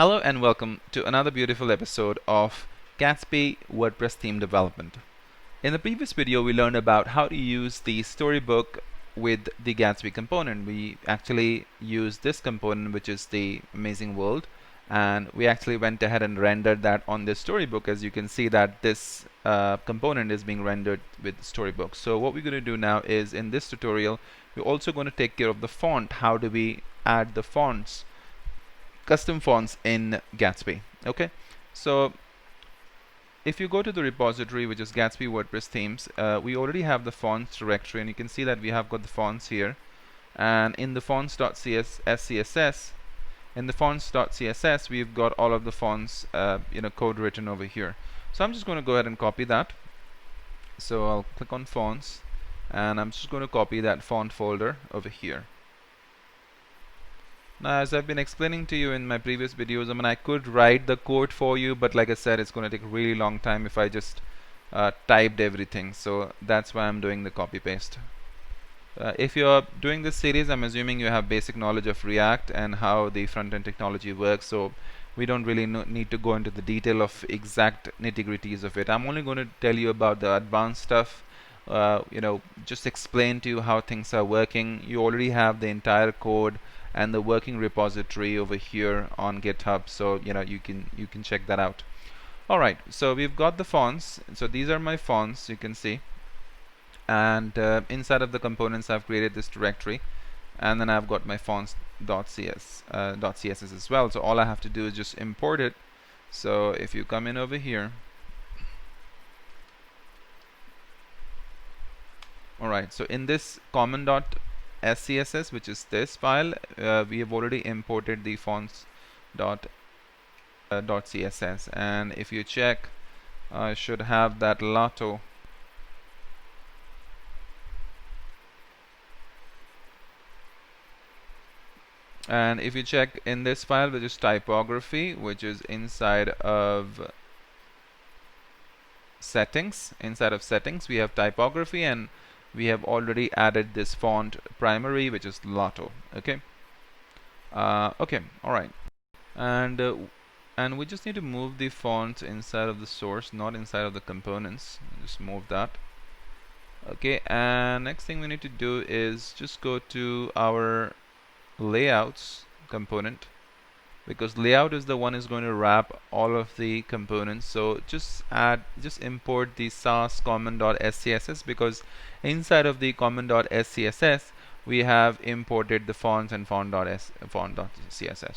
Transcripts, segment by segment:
Hello and welcome to another beautiful episode of Gatsby WordPress Theme Development. In the previous video we learned about how to use the storybook with the Gatsby component. We actually used this component, which is the amazing world, and we actually went ahead and rendered that on the storybook. As you can see that this component is being rendered with storybook. So what we're going to do now is, in this tutorial we're also going to take care of the font. How do we add the fonts, custom fonts in Gatsby? Okay, so if you go to the repository, which is Gatsby WordPress Themes, we already have the fonts directory, and you can see that we have got the fonts here. And in the fonts.css, we've got all of the fonts code written over here. So I'm just going to go ahead and copy that. So I'll click on fonts, and I'm just going to copy that font folder over here. Now, as I've been explaining to you in my previous videos, I could write the code for you, but like I said, it's going to take a really long time if I just typed everything. So that's why I'm doing the copy paste. If you're doing this series, I'm assuming you have basic knowledge of React and how the front-end technology works. So we don't really need to go into the detail of exact nitty-gritties of it. I'm only going to tell you about the advanced stuff. Just explain to you how things are working. You already have the entire code and the working repository over here on GitHub, so you can check that out. Alright, so we've got the fonts. So these are my fonts, you can see, and inside of the components I've created this directory, and then I've got my fonts.css as well. So all I have to do is just import it. So if you come in over here, alright, so in this common.scss, which is this file, we have already imported the fonts.css, and if you check, I should have that Lato. And if you check in this file, which is typography, which is inside of settings, we have typography, and we have already added this font primary, which is Lato. Okay. Okay. All right. And we just need to move the fonts inside of the source, not inside of the components. Just move that. Okay. And next thing we need to do is just go to our layouts component, because layout is the one is going to wrap all of the components. So just import the Sass common.scss, because inside of the common.scss we have imported the fonts and font.css,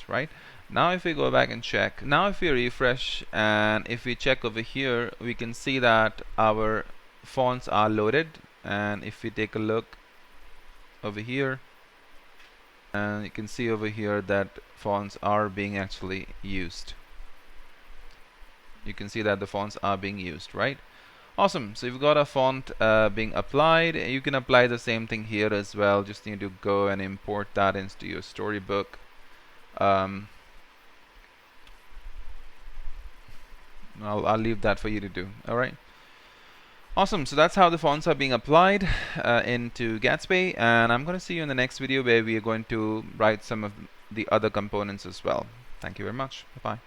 right? Now if we go back and check, now if we refresh and if we check over here, we can see that our fonts are loaded. And if we take a look over here, and you can see over here that fonts are being actually used. You can see that the fonts are being used, right? Awesome. So you've got a font being applied. You can apply the same thing here as well. Just need to go and import that into your storybook. I'll leave that for you to do. All right. Awesome. So that's how the fonts are being applied into Gatsby, and I'm going to see you in the next video where we are going to write some of the other components as well. Thank you very much. Bye-bye.